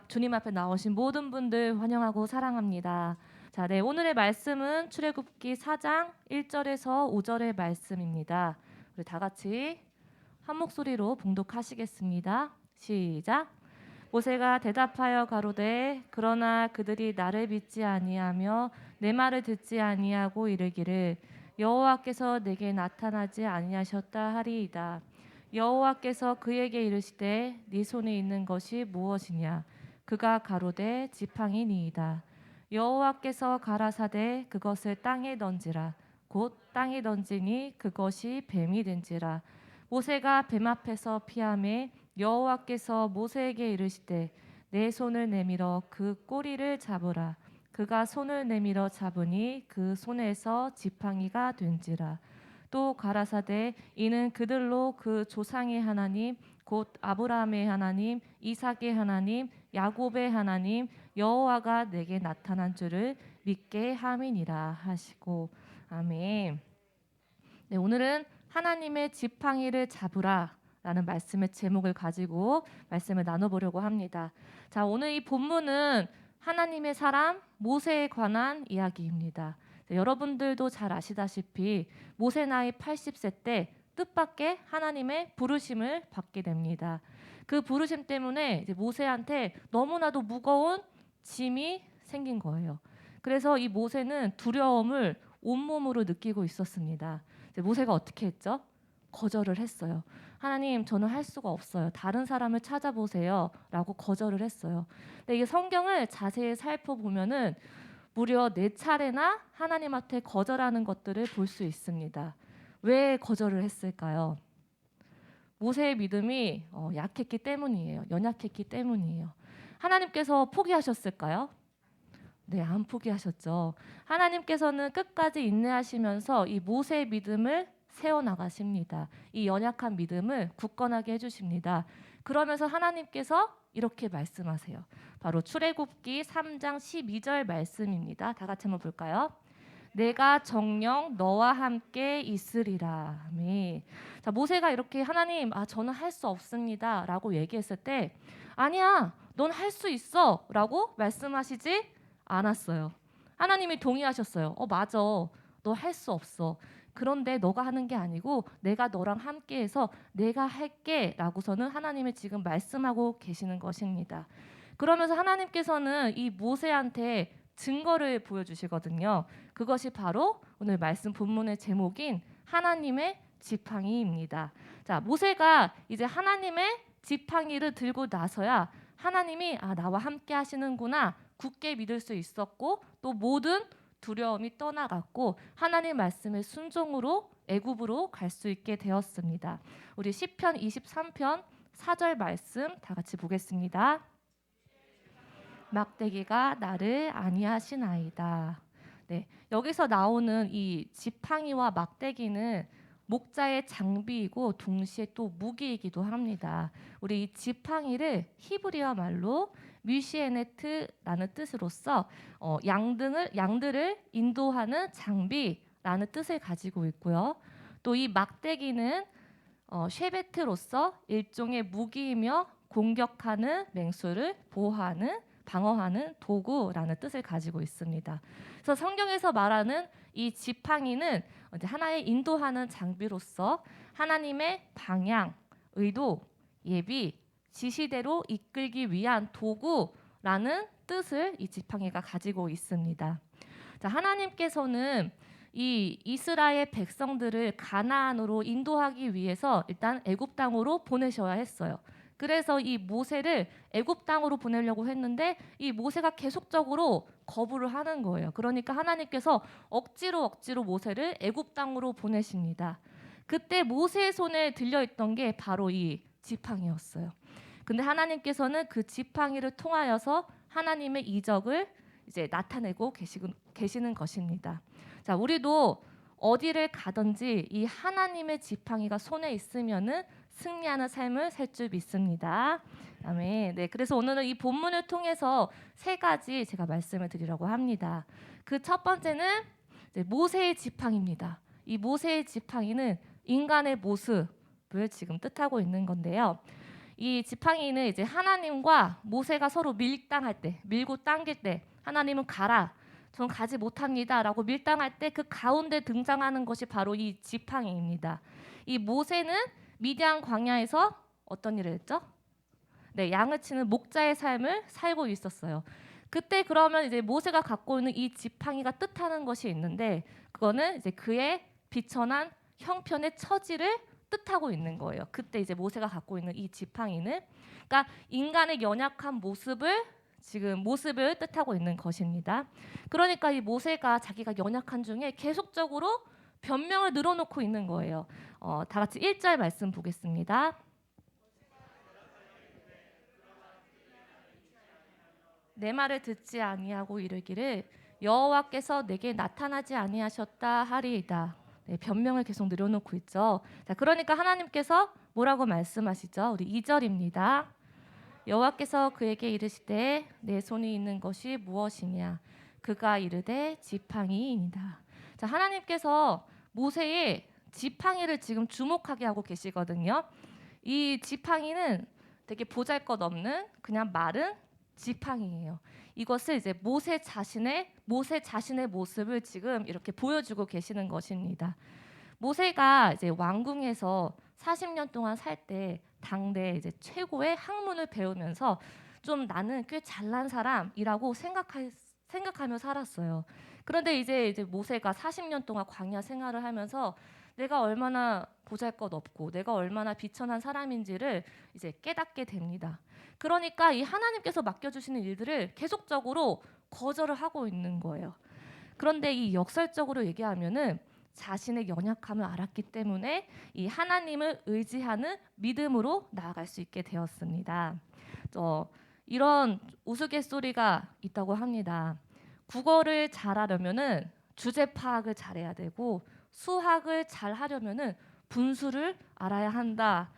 주님 앞에 나오신 모든 분들 환영하고 사랑합니다. 자, 네, 오늘의 말씀은 출애굽기 4장 1절에서 5절의 말씀입니다. 우리 다 같이 한 목소리로 봉독하시겠습니다. 시작. 모세가 대답하여 가로되 그러나 그들이 나를 믿지 아니하며 내 말을 듣지 아니하고 이르기를 여호와께서 내게 나타나지 아니하셨다 하리이다. 여호와께서 그에게 이르시되 네 손에 있는 것이 무엇이냐? 그가 가로되 지팡이니이다. 여호와께서 가라사대 그것을 땅에 던지라. 곧 땅에 던지니 그것이 뱀이 된지라. 모세가 뱀 앞에서 피하매 여호와께서 모세에게 이르시되 내 손을 내밀어 그 꼬리를 잡으라. 그가 손을 내밀어 잡으니 그 손에서 지팡이가 된지라. 또 가라사대 이는 그들로 그 조상의 하나님 곧 아브라함의 하나님 이삭의 하나님 야곱의 하나님 여호와가 내게 나타난 줄을 믿게 함이니라 하시고 아멘. 네, 오늘은 하나님의 지팡이를 잡으라 라는 말씀의 제목을 가지고 말씀을 나눠보려고 합니다. 자, 오늘 이 본문은 하나님의 사람 모세에 관한 이야기입니다. 네, 여러분들도 잘 아시다시피 모세 나이 80세 때 뜻밖의 하나님의 부르심을 받게 됩니다. 그 부르심 때문에 이제 모세한테 너무나도 무거운 짐이 생긴 거예요. 그래서 이 모세는 두려움을 온몸으로 느끼고 있었습니다. 이제 모세가 어떻게 했죠? 거절을 했어요. 하나님, 저는 할 수가 없어요. 다른 사람을 찾아보세요. 라고 거절을 했어요. 근데 이게 성경을 자세히 살펴보면은 무려 4차례나 하나님한테 거절하는 것들을 볼 수 있습니다. 왜 거절을 했을까요? 모세의 믿음이 약했기 때문이에요. 연약했기 때문이에요. 하나님께서 포기하셨을까요? 네, 안 포기하셨죠. 하나님께서는 끝까지 인내하시면서 이 모세의 믿음을 세워나가십니다. 이 연약한 믿음을 굳건하게 해주십니다. 그러면서 하나님께서 이렇게 말씀하세요. 바로 출애굽기 3장 12절 말씀입니다. 다 같이 한번 볼까요? 내가 정녕 너와 함께 있으리라. 아멘. 자, 모세가 이렇게 하나님, 저는 할 수 없습니다. 라고 얘기했을 때 아니야, 넌 할 수 있어. 라고 말씀하시지 않았어요. 하나님이 동의하셨어요. 맞아. 너 할 수 없어. 그런데 너가 하는 게 아니고 내가 너랑 함께해서 내가 할게 라고서는 하나님이 지금 말씀하고 계시는 것입니다. 그러면서 하나님께서는 이 모세한테 증거를 보여주시거든요. 그것이 바로 오늘 말씀 본문의 제목인 하나님의 지팡이입니다. 자, 모세가 이제 하나님의 지팡이를 들고 나서야 하나님이 나와 함께 하시는구나 굳게 믿을 수 있었고 또 모든 두려움이 떠나갔고 하나님 말씀의 순종으로 애굽으로 갈 수 있게 되었습니다. 우리 시편 23편 4절 말씀 다 같이 보겠습니다. 막대기가 나를 아니하시나이다. 네, 여기서 나오는 이 지팡이와 막대기는 목자의 장비이고 동시에 또 무기이기도 합니다. 우리 이 지팡이를 히브리어 말로 뮤시에네트라는 뜻으로서 양들을 인도하는 장비라는 뜻을 가지고 있고요. 또 이 막대기는 쉐베트로서 일종의 무기이며 공격하는 맹수를 보호하는 방어하는 도구라는 뜻을 가지고 있습니다. 그래서 성경에서 말하는 이 지팡이는 이제 하나의 인도하는 장비로서 하나님의 방향, 의도, 예비, 지시대로 이끌기 위한 도구라는 뜻을 이 지팡이가 가지고 있습니다. 자, 하나님께서는 이 이스라엘 백성들을 가나안으로 인도하기 위해서 일단 애굽 땅으로 보내셔야 했어요. 그래서 이 모세를 애굽 땅으로 보내려고 했는데 이 모세가 계속적으로 거부를 하는 거예요. 그러니까 하나님께서 억지로 모세를 애굽 땅으로 보내십니다. 그때 모세의 손에 들려있던 게 바로 이 지팡이였어요. 근데 하나님께서는 그 지팡이를 통하여서 하나님의 이적을 이제 나타내고 계시는 것입니다. 자, 우리도 어디를 가든지 이 하나님의 지팡이가 손에 있으면은 승리하는 삶을 살 줄 믿습니다. 아멘. 네, 그래서 오늘은 이 본문을 통해서 3가지 제가 말씀을 드리려고 합니다. 그 첫 번째는 이제 모세의 지팡이입니다. 이 모세의 지팡이는 인간의 모습을 지금 뜻하고 있는 건데요. 이 지팡이는 이제 하나님과 모세가 서로 밀당할 때, 밀고 당길 때 하나님은 가라, 전 가지 못합니다라고 밀당할 때 그 가운데 등장하는 것이 바로 이 지팡이입니다. 이 모세는 미디안 광야에서 어떤 일을 했죠? 네, 양을 치는 목자의 삶을 살고 있었어요. 그때 그러면 이제 모세가 갖고 있는 이 지팡이가 뜻하는 것이 있는데, 그거는 이제 그의 비천한 형편의 처지를 뜻하고 있는 거예요. 그때 이제 모세가 갖고 있는 이 지팡이는, 그러니까 인간의 연약한 모습을 뜻하고 있는 것입니다. 그러니까 이 모세가 자기가 연약한 중에 계속적으로 변명을 늘어놓고 있는 거예요. 다 같이 1절 말씀 보겠습니다. 내 말을 듣지 아니하고 이르기를 여호와께서 내게 나타나지 아니하셨다 하리이다. 네, 변명을 계속 늘어놓고 있죠. 자, 그러니까 하나님께서 뭐라고 말씀하시죠? 우리 2절입니다. 여호와께서 그에게 이르시되 내 손에 있는 것이 무엇이냐? 그가 이르되 지팡이이니라. 자, 하나님께서 모세의 지팡이를 지금 주목하게 하고 계시거든요. 이 지팡이는 되게 보잘것없는 그냥 마른 지팡이예요. 이것을 이제 모세 자신의 모습을 지금 이렇게 보여주고 계시는 것입니다. 모세가 이제 왕궁에서 40년 동안 살 때 당대 이제 최고의 학문을 배우면서 좀 나는 꽤 잘난 사람이라고 생각하며 살았어요. 그런데 이제 모세가 40년 동안 광야 생활을 하면서 내가 얼마나 보잘것없고 내가 얼마나 비천한 사람인지를 이제 깨닫게 됩니다. 그러니까 이 하나님께서 맡겨주시는 일들을 계속적으로 거절을 하고 있는 거예요. 그런데 이 역설적으로 얘기하면은 자신의 연약함을 알았기 때문에 이 하나님을 의지하는 믿음으로 나아갈 수 있게 되었습니다. 이런 우스갯소리가 있다고 합니다. 국어를 잘하려면은 주제 파악을 잘해야 되고 수학을 잘하려면은 분수를 알아야 한다.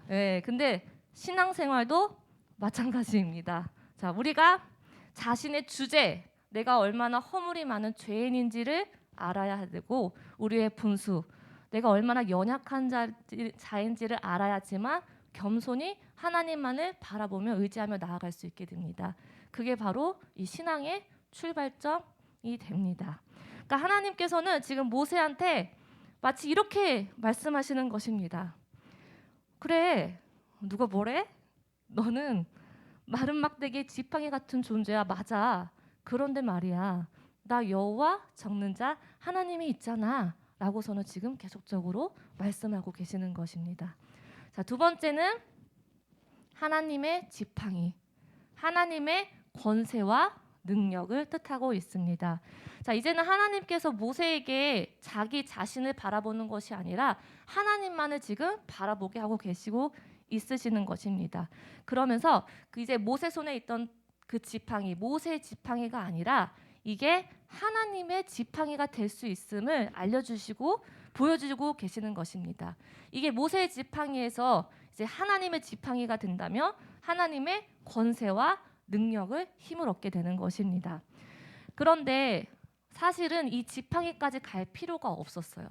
네, 근데 신앙생활도 마찬가지입니다. 자, 우리가 자신의 주제, 내가 얼마나 허물이 많은 죄인인지를 알아야 되고 우리의 분수, 내가 얼마나 연약한 자인지를 알아야지만 겸손히 하나님만을 바라보며 의지하며 나아갈 수 있게 됩니다. 그게 바로 이 신앙의 출발점이 됩니다. 그러니까 하나님께서는 지금 모세한테 마치 이렇게 말씀하시는 것입니다. 그래, 누가 뭐래? 너는 마른 막대기의 지팡이 같은 존재야. 맞아. 그런데 말이야, 나 여호와 적는 자 하나님이 있잖아 라고서는 지금 계속적으로 말씀하고 계시는 것입니다. 자, 두 번째는 하나님의 지팡이, 하나님의 권세와 능력을 뜻하고 있습니다. 자, 이제는 하나님께서 모세에게 자기 자신을 바라보는 것이 아니라 하나님만을 지금 바라보게 하고 계시고 있으시는 것입니다. 그러면서 이제 모세 손에 있던 그 지팡이, 모세의 지팡이가 아니라 이게 하나님의 지팡이가 될 수 있음을 알려주시고 보여주고 계시는 것입니다. 이게 모세의 지팡이에서 이제 하나님의 지팡이가 된다면 하나님의 권세와 능력을 힘을 얻게 되는 것입니다. 그런데 사실은 이 지팡이까지 갈 필요가 없었어요.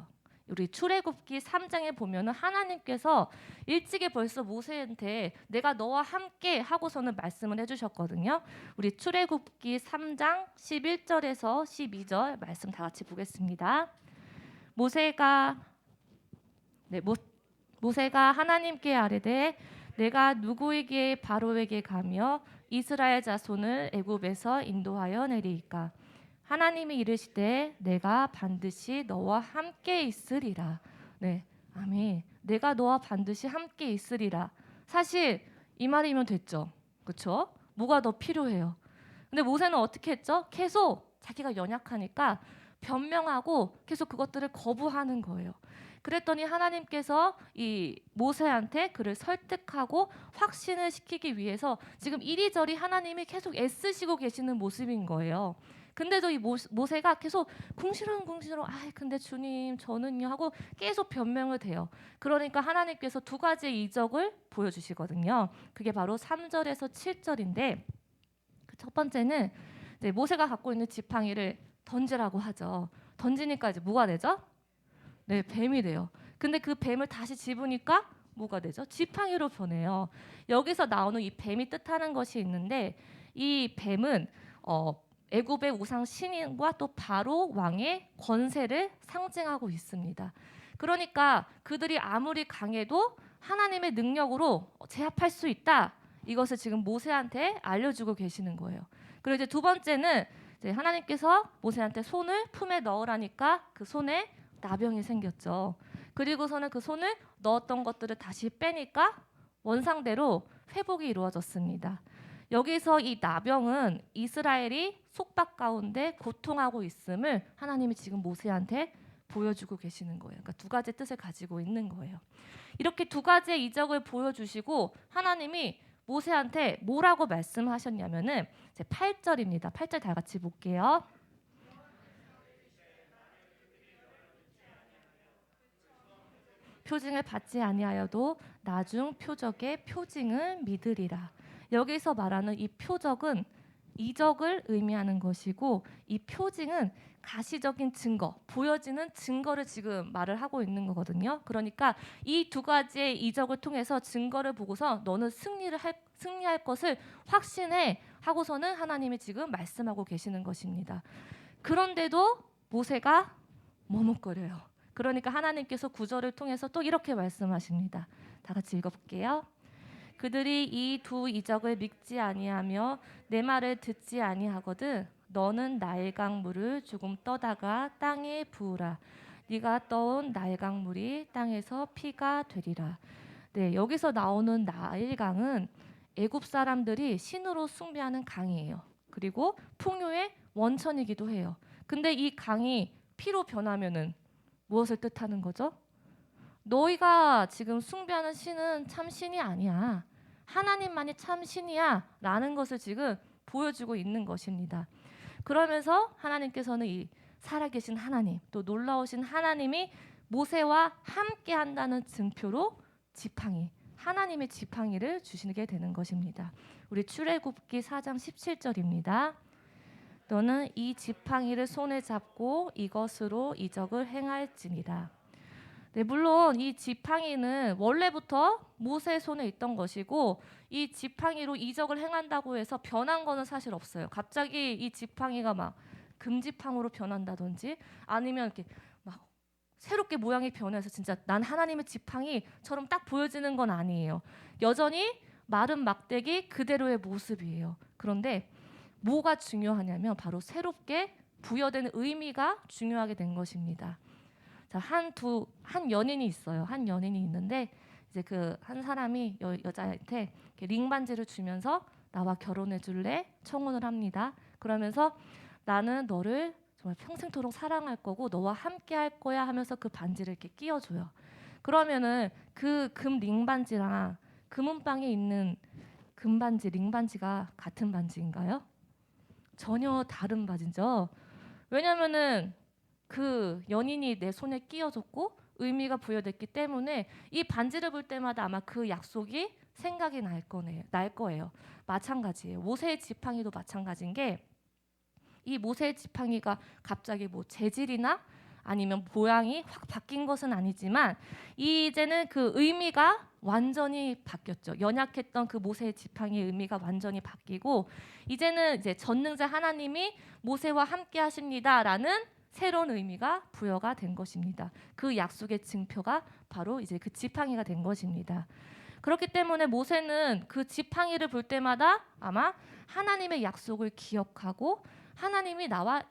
우리 출애굽기 3장에 보면은 하나님께서 일찍이 벌써 모세한테 내가 너와 함께 하고서는 말씀을 해주셨거든요. 우리 출애굽기 3장 11절에서 12절 말씀 다 같이 보겠습니다. 모세가 하나님께 아뢰되 내가 누구에게 바로에게 가며 이스라엘 자손을 애굽에서 인도하여 내리이까? 하나님이 이르시되 내가 반드시 너와 함께 있으리라. 네, 아멘. 내가 너와 반드시 함께 있으리라. 사실 이 말이면 됐죠, 그렇죠? 뭐가 더 필요해요? 근데 모세는 어떻게 했죠? 계속 자기가 연약하니까 변명하고 계속 그것들을 거부하는 거예요. 그랬더니 하나님께서 이 모세한테 그를 설득하고 확신을 시키기 위해서 지금 이리저리 하나님이 계속 애쓰시고 계시는 모습인 거예요. 근데도 이 모세가 계속 궁시렁 근데 주님 저는요 하고 계속 변명을 해요. 그러니까 하나님께서 두 가지의 이적을 보여주시거든요. 그게 바로 3절에서 7절인데 그 첫 번째는 모세가 갖고 있는 지팡이를 던지라고 하죠. 던지니까 이제 뭐가 되죠? 네, 뱀이 돼요. 근데 그 뱀을 다시 집으니까 뭐가 되죠? 지팡이로 변해요. 여기서 나오는 이 뱀이 뜻하는 것이 있는데 이 뱀은 애굽의 우상 신과 또 바로 왕의 권세를 상징하고 있습니다. 그러니까 그들이 아무리 강해도 하나님의 능력으로 제압할 수 있다. 이것을 지금 모세한테 알려주고 계시는 거예요. 그리고 이제 두 번째는 이제 하나님께서 모세한테 손을 품에 넣으라니까 그 손에 나병이 생겼죠. 그리고서는 그 손을 넣었던 것들을 다시 빼니까 원상대로 회복이 이루어졌습니다. 여기서 이 나병은 이스라엘이 속박 가운데 고통하고 있음을 하나님이 지금 모세한테 보여주고 계시는 거예요. 그러니까 두 가지 뜻을 가지고 있는 거예요. 이렇게 두 가지의 이적을 보여주시고 하나님이 모세한테 뭐라고 말씀하셨냐면은 제 8절입니다. 8절 다 같이 볼게요. 표징을 받지 아니하여도 나중 표적의 표징을 믿으리라. 여기서 말하는 이 표적은 이적을 의미하는 것이고 이 표징은 가시적인 증거, 보여지는 증거를 지금 말을 하고 있는 거거든요. 그러니까 이 두 가지의 이적을 통해서 증거를 보고서 너는 승리할 것을 확신해 하고서는 하나님이 지금 말씀하고 계시는 것입니다. 그런데도 모세가 머뭇거려요. 그러니까 하나님께서 구절을 통해서 또 이렇게 말씀하십니다. 다 같이 읽어볼게요. 그들이 이 두 이적을 믿지 아니하며 내 말을 듣지 아니하거든 너는 나일강물을 조금 떠다가 땅에 부으라. 네가 떠온 나일강물이 땅에서 피가 되리라. 네, 여기서 나오는 나일강은 애굽 사람들이 신으로 숭배하는 강이에요. 그리고 풍요의 원천이기도 해요. 근데 이 강이 피로 변하면은 무엇을 뜻하는 거죠? 너희가 지금 숭배하는 신은 참 신이 아니야. 하나님만이 참 신이야 라는 것을 지금 보여주고 있는 것입니다. 그러면서 하나님께서는 이 살아계신 하나님 또 놀라우신 하나님이 모세와 함께 한다는 증표로 지팡이 하나님의 지팡이를 주시게 되는 것입니다. 우리 출애굽기 4장 17절입니다. 너는 이 지팡이를 손에 잡고 이것으로 이적을 행할지니라. 네, 물론 이 지팡이는 원래부터 모세의 손에 있던 것이고 이 지팡이로 이적을 행한다고 해서 변한 거는 사실 없어요. 갑자기 이 지팡이가 막 금지팡으로 변한다든지 아니면 이렇게 막 새롭게 모양이 변해서 진짜 난 하나님의 지팡이처럼 딱 보여지는 건 아니에요. 여전히 마른 막대기 그대로의 모습이에요. 그런데 뭐가 중요하냐면 바로 새롭게 부여되는 의미가 중요하게 된 것입니다. 자, 한 연인이 있어요. 한 연인이 있는데 이제 그 한 사람이 여자한테 링 반지를 주면서 나와 결혼해 줄래? 청혼을 합니다. 그러면서 나는 너를 정말 평생토록 사랑할 거고 너와 함께 할 거야 하면서 그 반지를 이렇게 끼워줘요. 그러면은 그 금 링 반지랑 금은방에 있는 금반지, 링 반지가 같은 반지인가요? 전혀 다른 반지죠. 왜냐면은 그 연인이 내 손에 끼워줬고 의미가 부여됐기 때문에 이 반지를 볼 때마다 아마 그 약속이 생각이 날 거예요. 마찬가지예요. 모세의 지팡이도 마찬가지인 게 이 모세의 지팡이가 갑자기 뭐 재질이나 아니면 모양이 확 바뀐 것은 아니지만 이제는 그 의미가 완전히 바뀌었죠. 연약했던 그 모세의 지팡이의 의미가 완전히 바뀌고 이제는 이제 전능자 하나님이 모세와 함께 하십니다라는 새로운 의미가 부여가 된 것입니다. 그 약속의 증표가 바로 이제 그 지팡이가 된 것입니다. 그렇기 때문에 모세는 그 지팡이를 볼 때마다 아마 하나님의 약속을 기억하고 하나님이 나와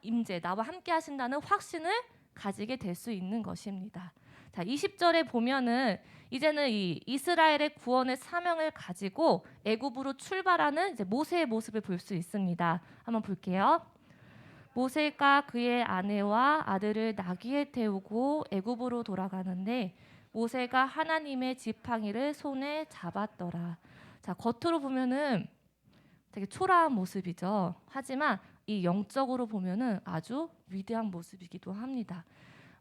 함께 하신다는 확신을 가지게 될 수 있는 것입니다. 자, 20절에 보면은 이제는 이 이스라엘의 구원의 사명을 가지고 애굽으로 출발하는 이제 모세의 모습을 볼 수 있습니다. 한번 볼게요. 모세가 그의 아내와 아들을 나귀에 태우고 애굽으로 돌아가는데 모세가 하나님의 지팡이를 손에 잡았더라. 자, 겉으로 보면은 되게 초라한 모습이죠. 하지만 이 영적으로 보면은 아주 위대한 모습이기도 합니다.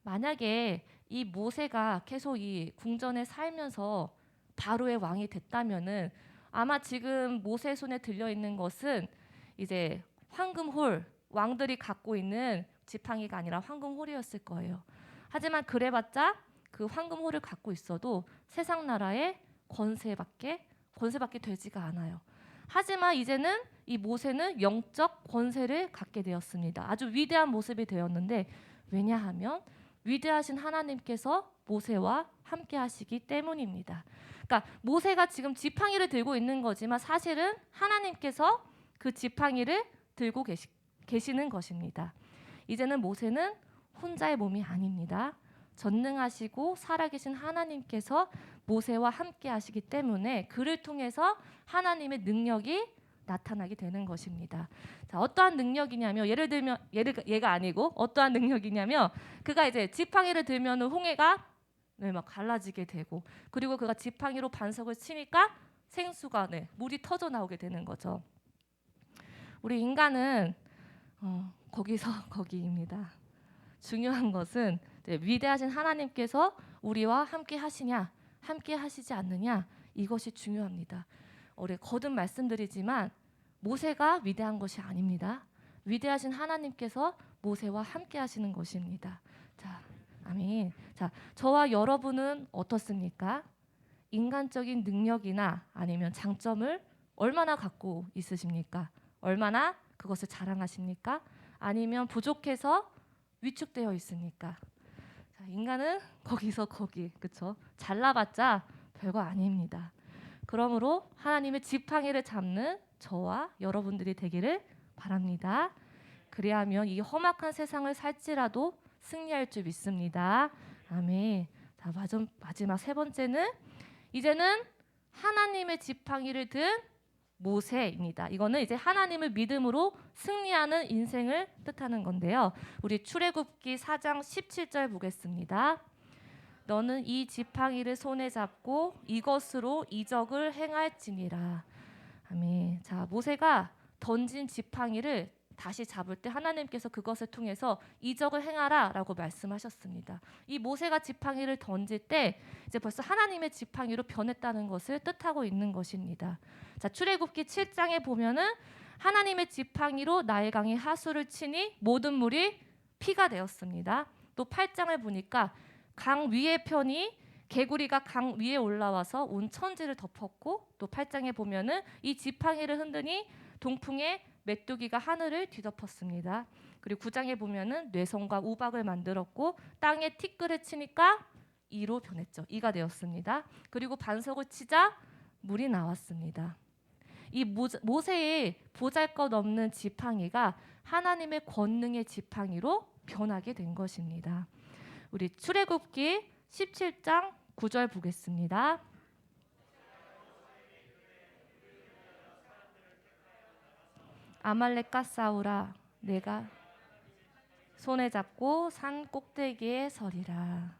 만약에 이 모세가 계속 이 궁전에 살면서 바로의 왕이 됐다면은 아마 지금 모세 손에 들려 있는 것은 이제 황금홀 왕들이 갖고 있는 지팡이가 아니라 황금홀이었을 거예요. 하지만 그래봤자 그 황금호를 갖고 있어도 세상 나라의 권세밖에 되지가 않아요. 하지만 이제는 이 모세는 영적 권세를 갖게 되었습니다. 아주 위대한 모습이 되었는데, 왜냐하면 위대하신 하나님께서 모세와 함께 하시기 때문입니다. 그러니까 모세가 지금 지팡이를 들고 있는 거지만 사실은 하나님께서 그 지팡이를 들고 계시는 것입니다. 이제는 모세는 혼자의 몸이 아닙니다. 전능하시고 살아계신 하나님께서 모세와 함께 하시기 때문에 그를 통해서 하나님의 능력이 나타나게 되는 것입니다. 자, 어떠한 능력이냐면 예를 들면 얘가 아니고 어떠한 능력이냐면 그가 이제 지팡이를 들면 홍해가 막 갈라지게 되고, 그리고 그가 지팡이로 반석을 치니까 생수가 물이 터져 나오게 되는 거죠. 우리 인간은 거기서 거기입니다. 중요한 것은 위대하신 하나님께서 우리와 함께 하시냐, 함께 하시지 않느냐, 이것이 중요합니다. 거듭 말씀드리지만 모세가 위대한 것이 아닙니다. 위대하신 하나님께서 모세와 함께 하시는 것입니다. 자, 아멘. 자, 저와 여러분은 어떻습니까? 인간적인 능력이나 아니면 장점을 얼마나 갖고 있으십니까? 얼마나 그것을 자랑하십니까? 아니면 부족해서 위축되어 있습니까? 자, 인간은 거기서 거기, 그렇죠? 잘나봤자 별거 아닙니다. 그러므로 하나님의 지팡이를 잡는 저와 여러분들이 되기를 바랍니다. 그리하면 이 험악한 세상을 살지라도 승리할 줄 믿습니다. 아멘. 자, 마지막 세 번째는 이제는 하나님의 지팡이를 든 모세입니다. 이거는 이제 하나님을 믿음으로 승리하는 인생을 뜻하는 건데요. 우리 출애굽기 4장 17절 보겠습니다. 너는 이 지팡이를 손에 잡고 이것으로 이적을 행할지니라. 아멘. 자, 모세가 던진 지팡이를 다시 잡을 때 하나님께서 그것을 통해서 이적을 행하라라고 말씀하셨습니다. 이 모세가 지팡이를 던질 때 이제 벌써 하나님의 지팡이로 변했다는 것을 뜻하고 있는 것입니다. 자, 출애굽기 7장에 보면은 하나님의 지팡이로 나일 강의 하수를 치니 모든 물이 피가 되었습니다. 또 8장을 보니까 강 위의 편이 개구리가 강 위에 올라와서 온 천지를 덮었고, 또 8장에 보면은 이 지팡이를 흔드니 동풍에 메뚜기가 하늘을 뒤덮었습니다. 그리고 9장에 보면은 뇌성과 우박을 만들었고 땅에 티끌을 치니까 이로 변했죠. 이가 되었습니다. 그리고 반석을 치자 물이 나왔습니다. 이 모세의 보잘것없는 지팡이가 하나님의 권능의 지팡이로 변하게 된 것입니다. 우리 출애굽기 17장 9절 보겠습니다. 아말렉과 싸우라. 내가 손에 잡고 산 꼭대기에 서리라.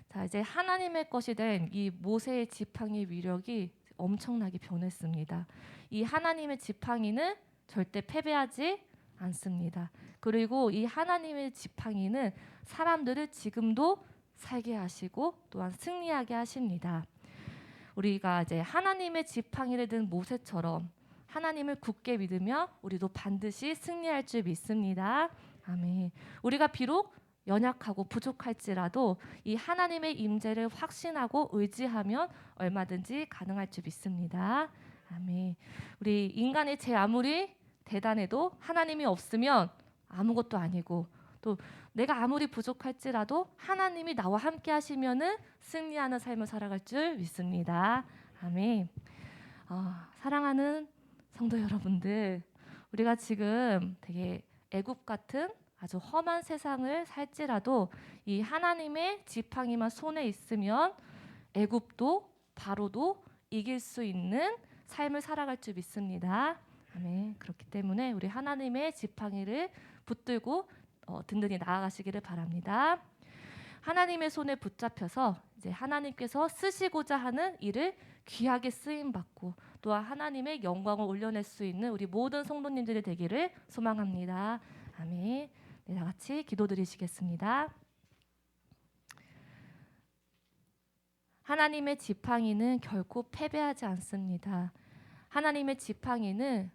자, 이제 하나님의 것이 된 이 모세의 지팡이 위력이 엄청나게 변했습니다. 이 하나님의 지팡이는 절대 패배하지 않습니다. 그리고 이 하나님의 지팡이는 사람들을 지금도 살게 하시고 또한 승리하게 하십니다. 우리가 이제 하나님의 지팡이를 든 모세처럼 하나님을 굳게 믿으며 우리도 반드시 승리할 줄 믿습니다. 아멘. 우리가 비록 연약하고 부족할지라도 이 하나님의 임재를 확신하고 의지하면 얼마든지 가능할 줄 믿습니다. 아멘. 우리 인간의 제 아무리 대단해도 하나님이 없으면 아무것도 아니고, 또 내가 아무리 부족할지라도 하나님이 나와 함께 하시면은 승리하는 삶을 살아갈 줄 믿습니다. 아멘. 사랑하는 성도 여러분들, 우리가 지금 되게 애굽 같은 아주 험한 세상을 살지라도 이 하나님의 지팡이만 손에 있으면 애굽도 바로도 이길 수 있는 삶을 살아갈 줄 믿습니다. 아멘. 그렇기 때문에 우리 하나님의 지팡이를 붙들고 든든히 나아가시기를 바랍니다. 하나님의 손에 붙잡혀서 이제 하나님께서 쓰시고자 하는 일을 귀하게 쓰임 받고 또한 하나님의 영광을 올려낼 수 있는 우리 모든 성도님들이 되기를 소망합니다. 아멘. 네, 다 같이 기도드리시겠습니다. 하나님의 지팡이는 결코 패배하지 않습니다. 하나님의 지팡이는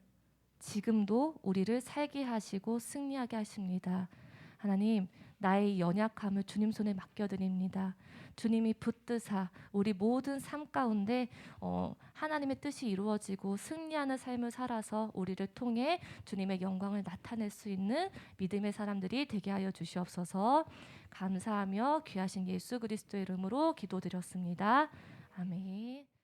지금도 우리를 살게 하시고 승리하게 하십니다. 하나님, 나의 연약함을 주님 손에 맡겨드립니다. 주님이 붙드사 우리 모든 삶 가운데 하나님의 뜻이 이루어지고 승리하는 삶을 살아서 우리를 통해 주님의 영광을 나타낼 수 있는 믿음의 사람들이 되게 하여 주시옵소서. 감사하며 귀하신 예수 그리스도의 이름으로 기도드렸습니다. 아멘.